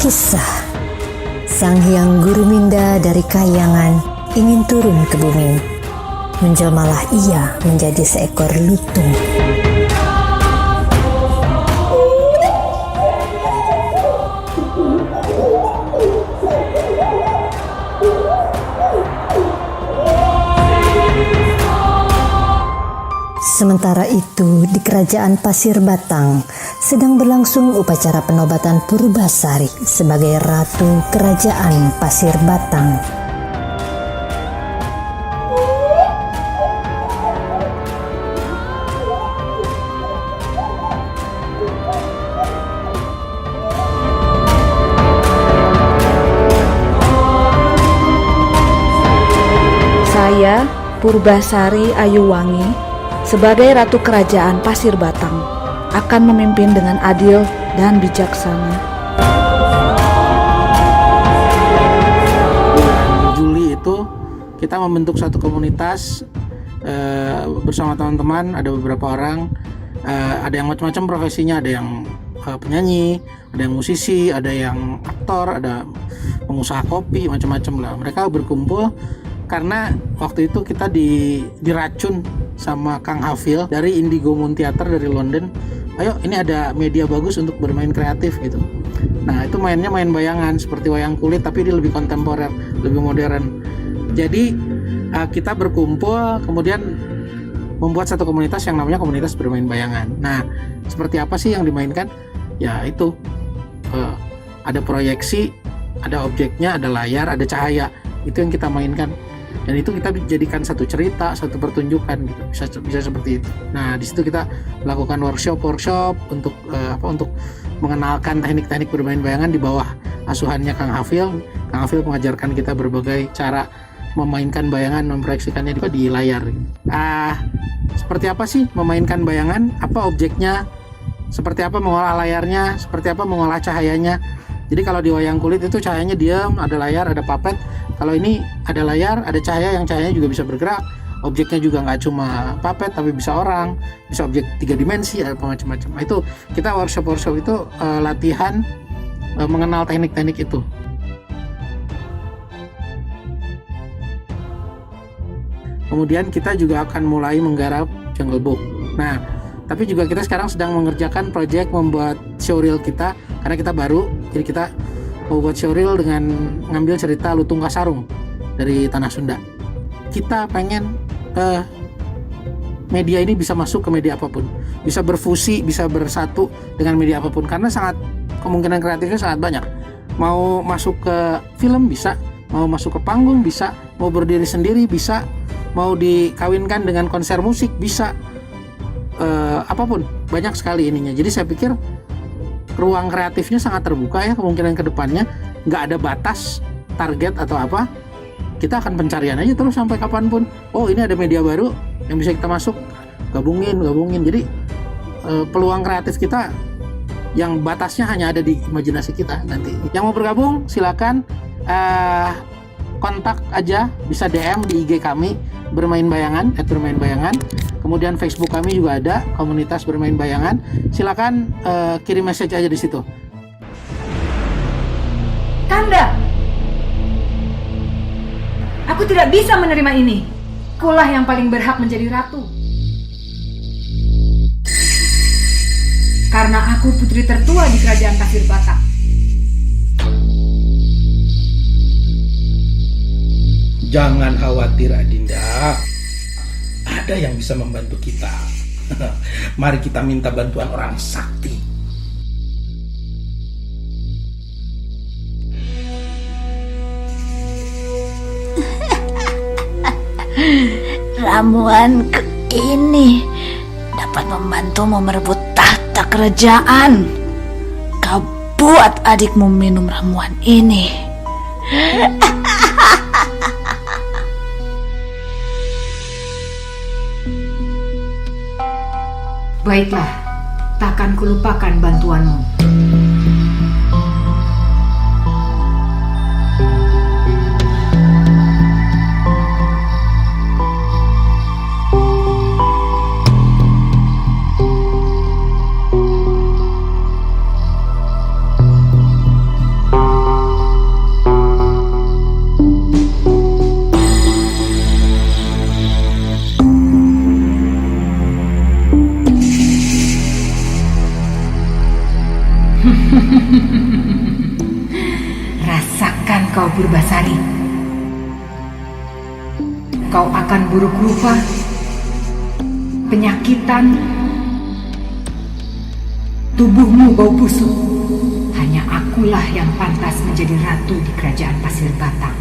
Kisah Sang Hyang Guruminda dari Kahyangan ingin turun ke bumi. Menjelmalah ia menjadi seekor lutung. Sementara itu, di Kerajaan Pasir Batang sedang berlangsung upacara penobatan Purbasari sebagai Ratu Kerajaan Pasir Batang. Saya, Purbasari Ayuwangi, sebagai Ratu Kerajaan Pasir Batang, akan memimpin dengan adil dan bijaksana. Juli itu kita membentuk satu komunitas bersama teman-teman, ada beberapa orang, ada yang macam-macam profesinya, ada yang penyanyi, ada yang musisi, ada yang aktor, ada pengusaha kopi, macam-macam lah. Mereka berkumpul karena waktu itu kita diracun sama Kang Hafil dari Indigo Moon Theater dari London. Ayo, ini ada media bagus untuk bermain kreatif gitu. Nah, itu mainnya main bayangan seperti wayang kulit, tapi dia lebih kontemporer, lebih modern. Jadi kita berkumpul, kemudian membuat satu komunitas yang namanya komunitas bermain bayangan. Nah, seperti apa sih yang dimainkan? Ya itu, ada proyeksi, ada objeknya, ada layar, ada cahaya. Itu yang kita mainkan. Dan itu kita jadikan satu cerita, satu pertunjukan gitu. Bisa seperti itu. Nah, di situ kita melakukan workshop untuk untuk mengenalkan teknik-teknik bermain bayangan di bawah asuhannya Kang Hafil. Kang Hafil mengajarkan kita berbagai cara memainkan bayangan, memproyeksikannya di layar. Seperti apa sih memainkan bayangan? Apa objeknya? Seperti apa mengolah layarnya? Seperti apa mengolah cahayanya? Jadi kalau di wayang kulit itu cahayanya diam, ada layar, ada puppet. Kalau ini ada layar, ada cahaya, yang cahayanya juga bisa bergerak. Objeknya juga nggak cuma puppet, tapi bisa orang, bisa objek 3 dimensi, ada macam-macam. Itu kita workshop itu latihan mengenal teknik-teknik itu. Kemudian kita juga akan mulai menggarap Jungle Book. Nah, tapi juga kita sekarang sedang mengerjakan proyek membuat showreel kita, karena kita baru, jadi kita mau buat showreel dengan ngambil cerita Lutung Kasarung dari Tanah Sunda. Kita pengen media ini bisa masuk ke media apapun, bisa berfusi, bisa bersatu dengan media apapun, karena kemungkinan kreatifnya sangat banyak. Mau masuk ke film bisa, mau masuk ke panggung bisa, mau berdiri sendiri bisa, mau dikawinkan dengan konser musik bisa, apapun, banyak sekali ininya. Jadi saya pikir ruang kreatifnya sangat terbuka ya, kemungkinan ke depannya nggak ada batas target atau apa. kita akan pencarian aja terus sampai kapanpun. Oh, ini ada media baru yang bisa kita masuk, gabungin. Jadi peluang kreatif kita yang batasnya hanya ada di imajinasi kita nanti. Yang mau bergabung silakan kontak aja, bisa DM di IG kami Bermain Bayangan @bermainbayangan. Kemudian Facebook kami juga ada, komunitas Bermain Bayangan. Silakan kirim message aja di situ. Kanda, aku tidak bisa menerima ini. Akulah yang paling berhak menjadi ratu. Karena aku putri tertua di kerajaan Pasir Batang. Jangan khawatir Adinda, ada yang bisa membantu kita. Mari kita minta bantuan orang sakti. Ramuan ini dapat membantumu merebut tahta kerajaan. Kau buat adikmu minum ramuan ini. Baiklah, takkan kulupakan bantuanmu. Rasakan kau Purbasari. Kau akan buruk rupa, penyakitan, tubuhmu bau busuk. Hanya akulah yang pantas menjadi ratu di kerajaan Pasir Batang.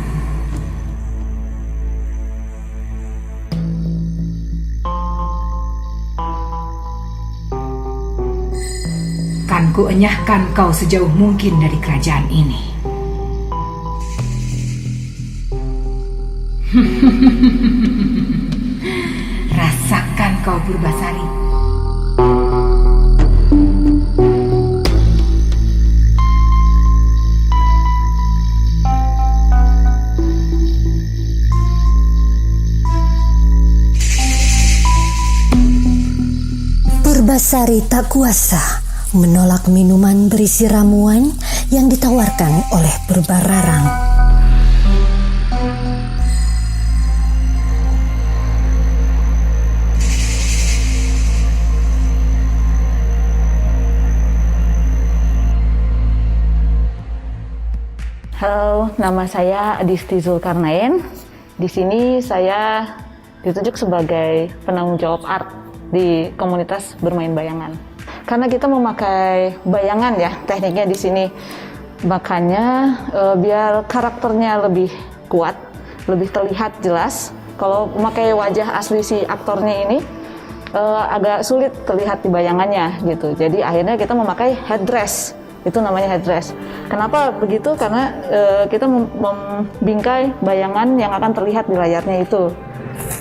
Kan kuenyahkan kau sejauh mungkin dari kerajaan ini. Rasakan kau Purbasari. Purbasari tak kuasa menolak minuman berisi ramuan yang ditawarkan oleh Purbararang. Halo, nama saya Adisti Zulkarnain. Di sini saya ditunjuk sebagai penanggung jawab art di komunitas Bermain Bayangan. Karena kita memakai bayangan ya tekniknya di sini, makanya biar karakternya lebih kuat, lebih terlihat jelas. Kalau memakai wajah asli si aktornya ini agak sulit terlihat di bayangannya gitu. Jadi akhirnya kita memakai headdress. Itu namanya headdress. Kenapa begitu? Karena kita membingkai bayangan yang akan terlihat di layarnya itu.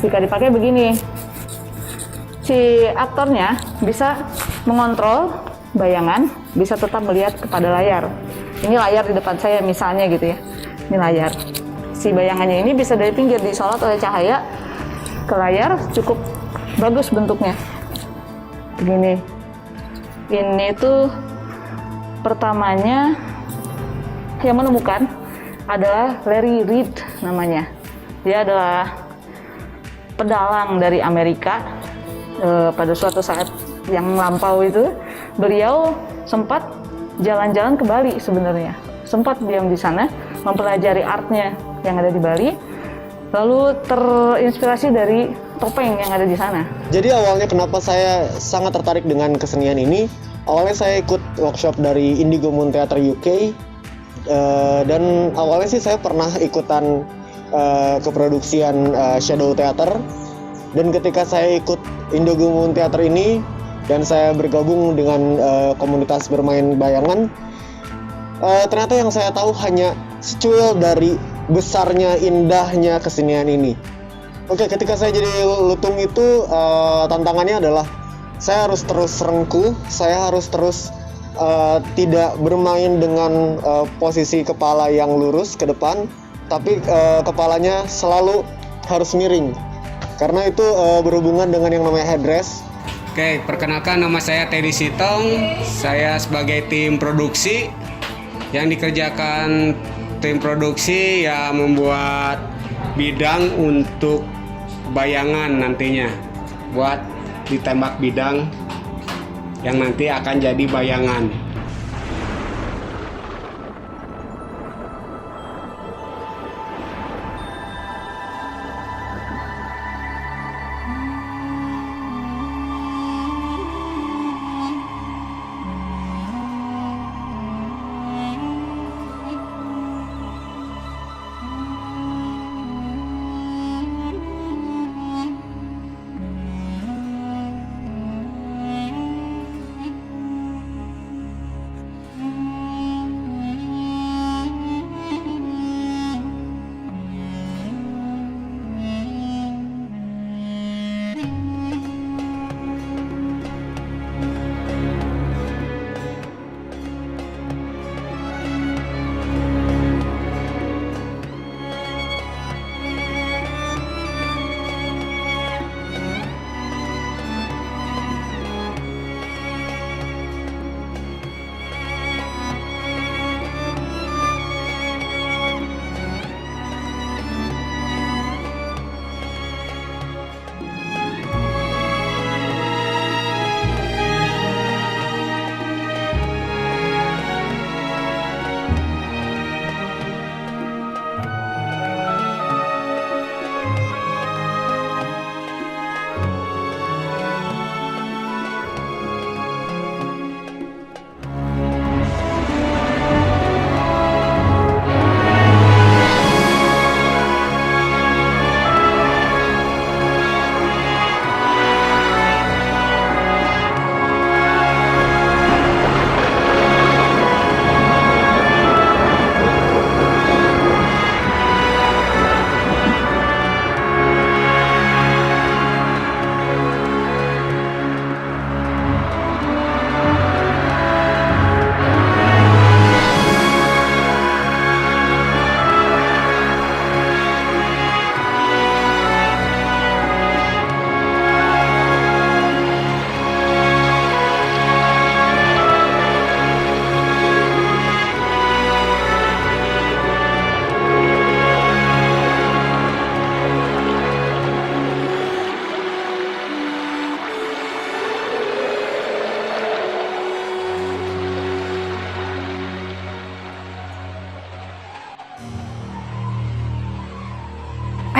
Jika dipakai begini, si aktornya bisa mengontrol bayangan, bisa tetap melihat kepada layar. Ini layar di depan saya misalnya gitu ya. Ini layar. Si bayangannya ini bisa dari pinggir disorot oleh cahaya ke layar, cukup bagus bentuknya. Begini. Ini tuh pertamanya yang menemukan adalah Larry Reed namanya. Dia adalah pedalang dari Amerika. Pada suatu saat yang lampau itu, beliau sempat jalan-jalan ke Bali sebenarnya. Sempat diam di sana, mempelajari artnya yang ada di Bali, lalu terinspirasi dari topeng yang ada di sana. Jadi awalnya kenapa saya sangat tertarik dengan kesenian ini? Awalnya saya ikut workshop dari Indigo Moon Theatre UK, dan awalnya sih saya pernah ikutan keproduksian Shadow Theater, dan ketika saya ikut Indigo Moon Theater ini dan saya bergabung dengan komunitas Bermain Bayangan, ternyata yang saya tahu hanya secuil dari besarnya, indahnya kesenian ini. Oke, ketika saya jadi lutung itu tantangannya adalah saya harus terus rengkuh, saya harus terus tidak bermain dengan posisi kepala yang lurus ke depan, tapi kepalanya selalu harus miring. Karena itu berhubungan dengan yang namanya headrest. Oke, perkenalkan nama saya Teddy Sitong. Saya sebagai tim produksi yang dikerjakan tim produksi ya membuat bidang untuk bayangan nantinya. Buat ditembak bidang yang nanti akan jadi bayangan.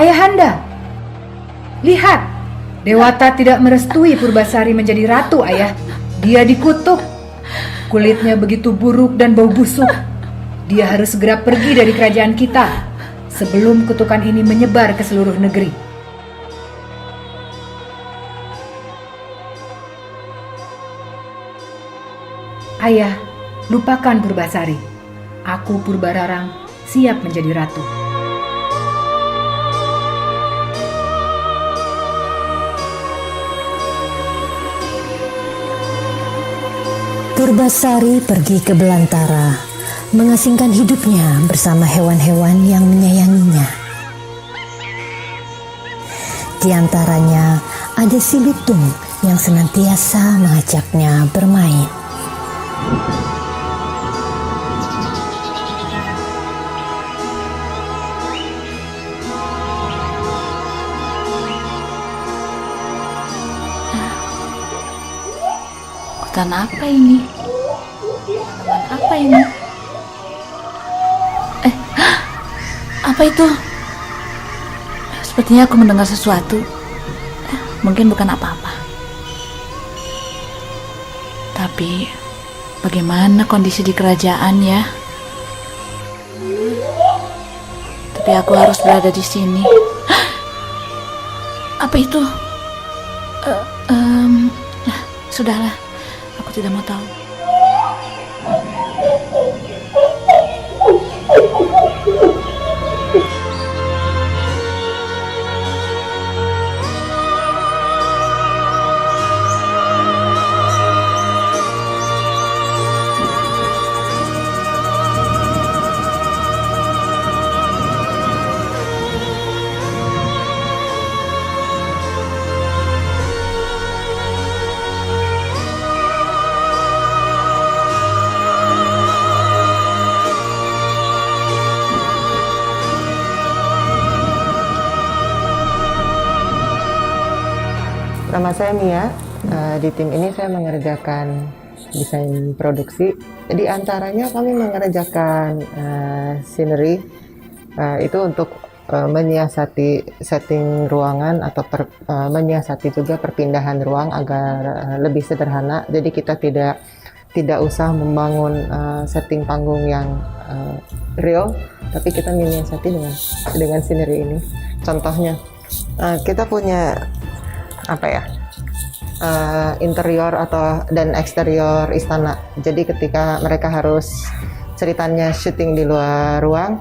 Ayahanda, lihat, Dewata tidak merestui Purbasari menjadi ratu, Ayah. Dia dikutuk. Kulitnya begitu buruk dan bau busuk. Dia harus segera pergi dari kerajaan kita sebelum kutukan ini menyebar ke seluruh negeri. Ayah, lupakan Purbasari. Aku Purbararang siap menjadi ratu. Purbasari pergi ke belantara, mengasingkan hidupnya bersama hewan-hewan yang menyayanginya. Di antaranya ada si lutung yang senantiasa mengajaknya bermain. Hutan apa ini? Tanaman apa ini? Apa itu? Sepertinya aku mendengar sesuatu. Mungkin bukan apa-apa. Tapi bagaimana kondisi di kerajaan ya? Tapi aku harus berada di sini. Apa itu? Sudahlah. Aku tidak mau tahu. Nama saya Mia. Di tim ini saya mengerjakan desain produksi. Di antaranya kami mengerjakan scenery itu untuk menyiasati setting ruangan atau menyiasati juga perpindahan ruang agar lebih sederhana. Jadi kita tidak usah membangun setting panggung yang real, tapi kita menyiasati dengan scenery ini. Contohnya kita punya interior dan eksterior istana. Jadi ketika mereka harus ceritanya syuting di luar ruang,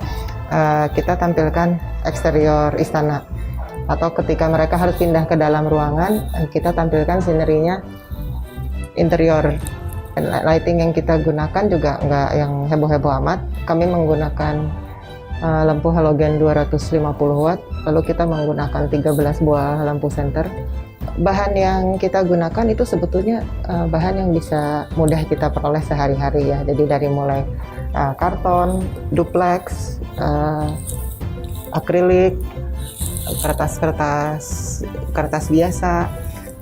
kita tampilkan eksterior istana. Atau ketika mereka harus pindah ke dalam ruangan, kita tampilkan scenerinya interior. Lighting yang kita gunakan juga nggak yang heboh-heboh amat. Kami menggunakan lampu halogen 250 watt, lalu kita menggunakan 13 buah lampu senter. Bahan yang kita gunakan itu sebetulnya bahan yang bisa mudah kita peroleh sehari-hari ya. Jadi dari mulai karton, duplex, akrilik, kertas biasa,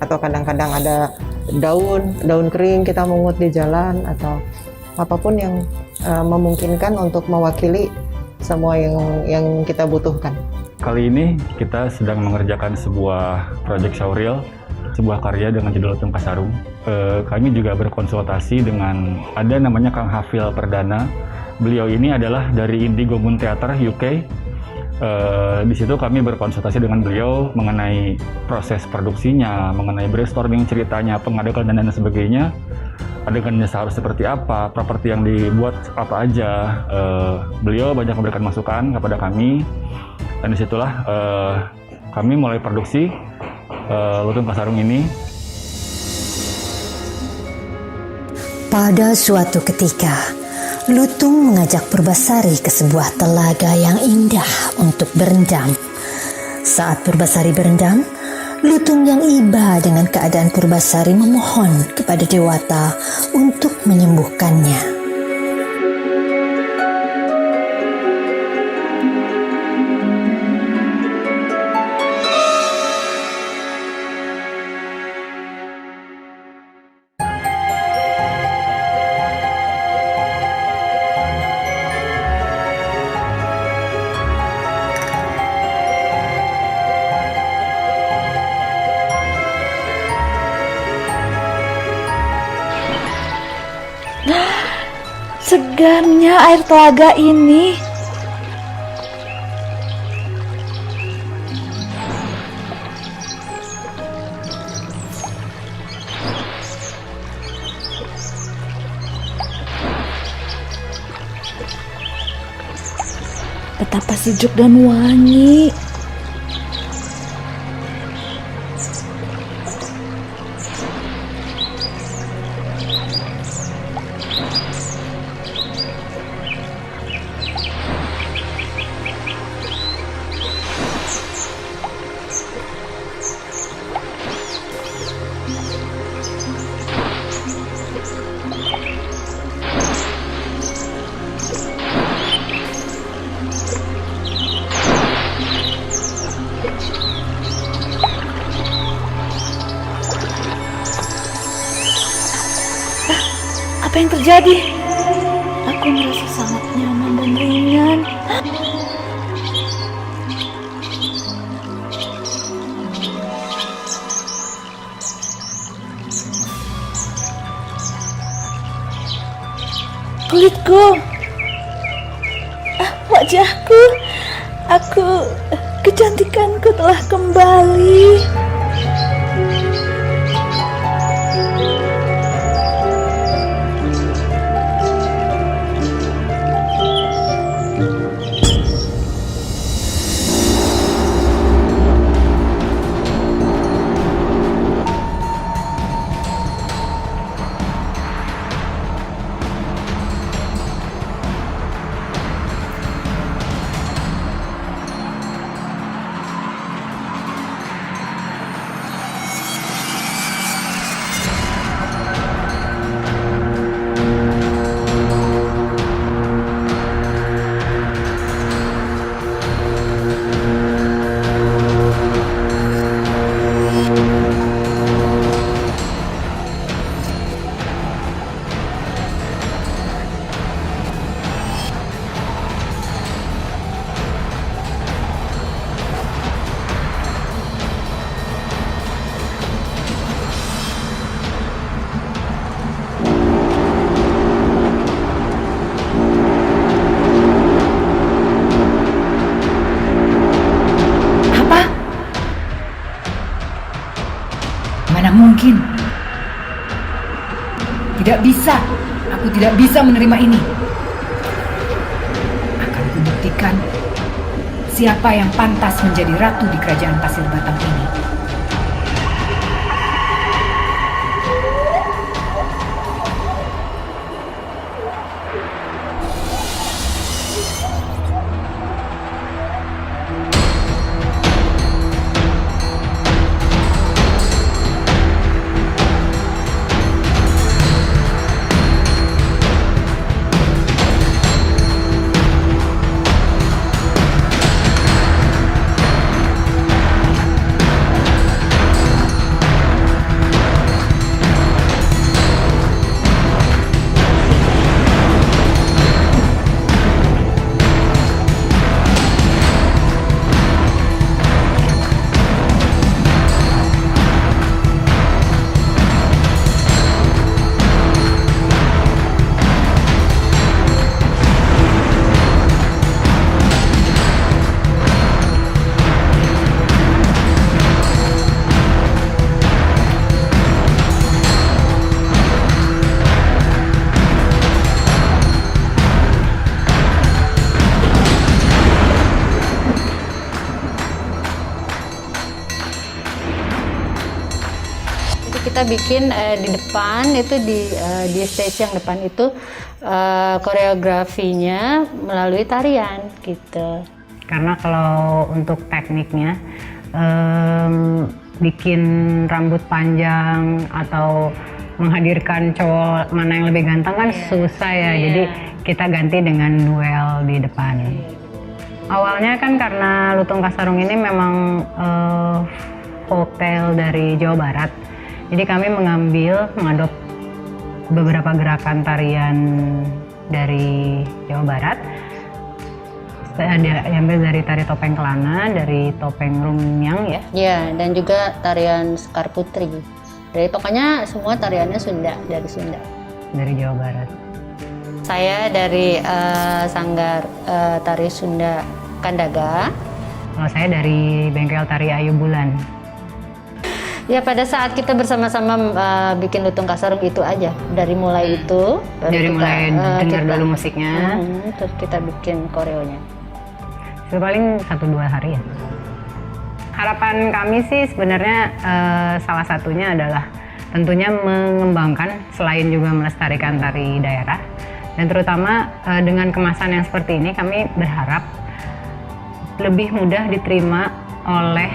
atau kadang-kadang ada daun kering kita mungut di jalan, atau apapun yang memungkinkan untuk mewakili semua yang kita butuhkan. Kali ini kita sedang mengerjakan sebuah project showreel, sebuah karya dengan judul Lutung Kasarung. Kami juga berkonsultasi dengan ada namanya Kang Hafil Perdana. Beliau ini adalah dari Indigo Moon Theater UK. Di situ kami berkonsultasi dengan beliau mengenai proses produksinya, mengenai brainstorming ceritanya, pengadegan dan lain sebagainya. Adegannya seharus seperti apa, properti yang dibuat apa aja. Beliau banyak memberikan masukan kepada kami, dan disitulah kami mulai produksi Lutung Kasarung ini. Pada suatu ketika, Lutung mengajak Purbasari ke sebuah telaga yang indah untuk berendam. Saat Purbasari berendam, Lutung yang iba dengan keadaan Purbasari memohon kepada Dewata untuk menyembuhkannya. Segarnya air telaga ini. Betapa sejuk dan wangi. Apa yang terjadi? Aku merasa sangat nyaman dan ringan. Kulitku, wajahku, kecantikanku telah kembali. Mana mungkin? Tidak bisa. Aku tidak bisa menerima ini. Akan kubuktikan siapa yang pantas menjadi ratu di kerajaan Pasir Batang ini. Kita bikin di depan itu di stage yang depan itu koreografinya melalui tarian gitu. Karena kalau untuk tekniknya bikin rambut panjang atau menghadirkan cowok mana yang lebih ganteng kan susah ya. Jadi kita ganti dengan duel di depan. Awalnya kan karena Lutung Kasarung ini memang folktale dari Jawa Barat. Jadi kami mengadop beberapa gerakan tarian dari Jawa Barat. Ada yang dari tari topeng Kelana, dari topeng Rumyang ya. Ya, dan juga tarian Sekar Putri. Dari pokoknya semua tariannya Sunda, dari Sunda. Dari Jawa Barat. Saya dari Sanggar Tari Sunda Kandaga. Kalau saya dari Bengkel Tari Ayu Bulan. Ya pada saat kita bersama-sama bikin Lutung Kasarung itu aja, dari mulai itu, dari mulai dengar dulu musiknya, terus kita bikin koreonya. Itu paling 1-2 hari ya. Harapan kami sih sebenarnya salah satunya adalah tentunya mengembangkan selain juga melestarikan tari daerah, dan terutama dengan kemasan yang seperti ini kami berharap lebih mudah diterima oleh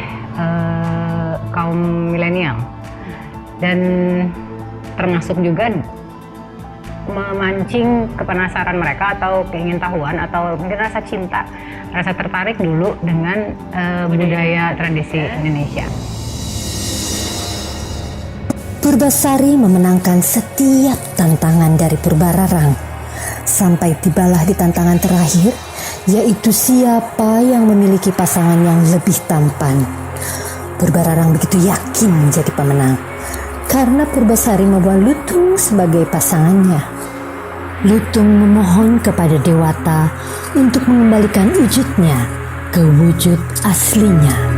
kaum milenial, dan termasuk juga memancing kepenasaran mereka atau keingintahuan atau mungkin rasa cinta, rasa tertarik dulu dengan budaya tradisi Indonesia. Purbasari memenangkan setiap tantangan dari Purbararang sampai tibalah di tantangan terakhir, yaitu siapa yang memiliki pasangan yang lebih tampan. Purbararang begitu yakin menjadi pemenang karena Purbasari membawa Lutung sebagai pasangannya. Lutung memohon kepada Dewata untuk mengembalikan wujudnya ke wujud aslinya.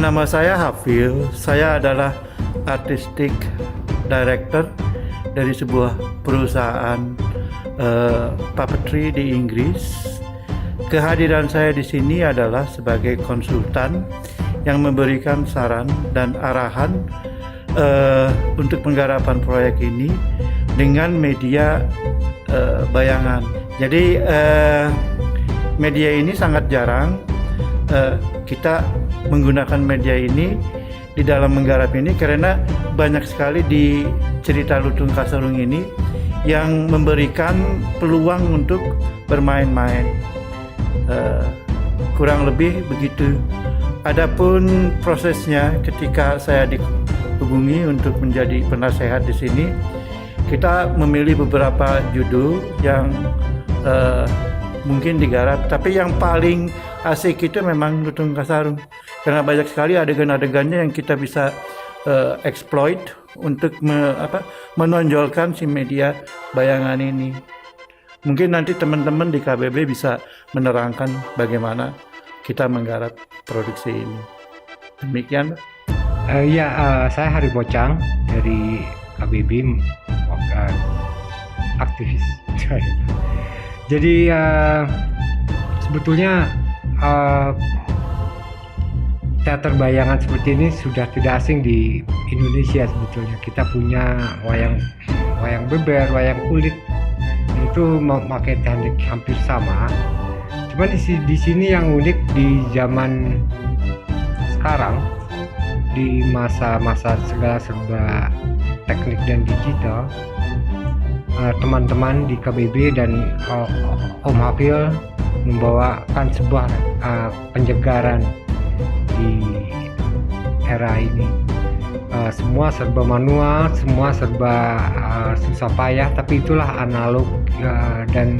Nama saya Hafil, saya adalah Artistic Director dari sebuah perusahaan puppetry di Inggris. Kehadiran saya di sini adalah sebagai konsultan yang memberikan saran dan arahan untuk penggarapan proyek ini dengan media bayangan. Jadi media ini sangat jarang kita menggunakan media ini di dalam menggarap ini, karena banyak sekali di cerita Lutung Kasarung ini yang memberikan peluang untuk bermain-main. Kurang lebih begitu. Adapun prosesnya ketika saya dihubungi untuk menjadi penasehat di sini, kita memilih beberapa judul yang mungkin digarap, tapi yang paling asik itu memang Lutung Kasarung, karena banyak sekali adegan-adegannya yang kita bisa exploit untuk menonjolkan si media bayangan ini. Mungkin nanti teman-teman di KBB bisa menerangkan bagaimana kita menggarap produksi ini. Demikian. Saya Hari Bocang dari KBB, aktivis. Jadi sebetulnya teater bayangan seperti ini sudah tidak asing di Indonesia sebetulnya. Kita punya wayang beber, wayang kulit, itu memakai teknik hampir sama. Cuma di sini yang unik di zaman sekarang, di masa-masa segala serba teknik dan digital, teman-teman di KBB dan Om Hafil membawakan sebuah penyegaran di era ini. Semua serba manual, semua serba susah payah, tapi itulah analog dan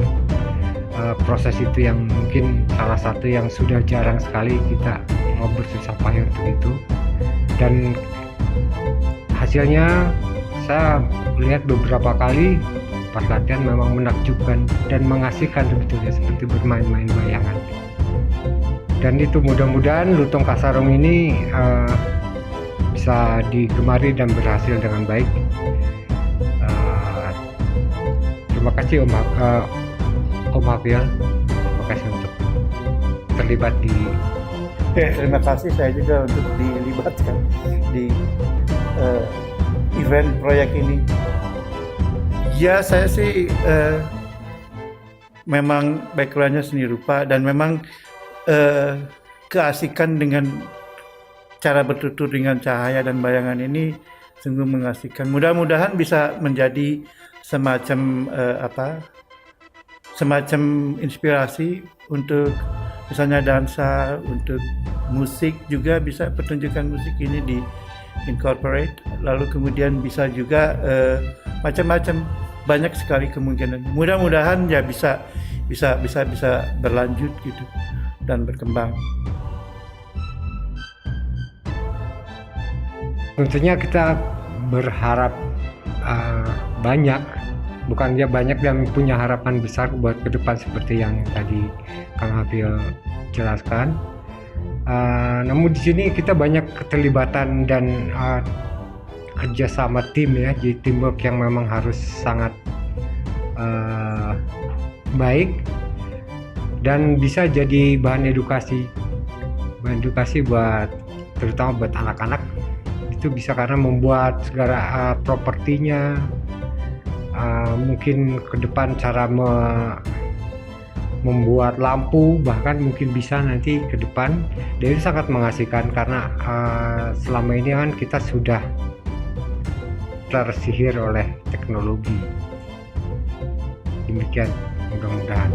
proses itu yang mungkin salah satu yang sudah jarang sekali kita mau bersusah payah untuk itu. Dan hasilnya saya lihat beberapa kali pas latihan memang menakjubkan dan mengasihkan sebetulnya, seperti bermain-main bayangan. Dan itu mudah-mudahan Lutung Kasarung ini bisa digemari dan berhasil dengan baik. Terima kasih Om Hafil, terima kasih untuk terlibat di. Terima kasih saya juga untuk dilibatkan di event proyek ini. Ya, saya sih memang backgroundnya seni rupa dan memang keasikan dengan cara bertutur dengan cahaya dan bayangan ini sungguh mengasihkan. Mudah-mudahan bisa menjadi semacam semacam inspirasi untuk misalnya dansa, untuk musik juga bisa pertunjukan musik ini di incorporate, lalu kemudian bisa juga macam-macam, banyak sekali kemungkinan. Mudah-mudahan ya bisa berlanjut gitu dan berkembang. Tentunya kita berharap banyak, bukan dia banyak, dan punya harapan besar buat ke depan seperti yang tadi Kang Hafil jelaskan. Namun di sini kita banyak keterlibatan dan kerjasama tim ya, jadi teamwork yang memang harus sangat baik dan bisa jadi bahan edukasi buat terutama buat anak-anak. Itu bisa karena membuat segala propertinya, mungkin ke depan cara membuat lampu, bahkan mungkin bisa nanti ke depan. Dan itu sangat mengasihkan karena selama ini kan kita sudah tersihir oleh teknologi. Demikian, mudah-mudahan.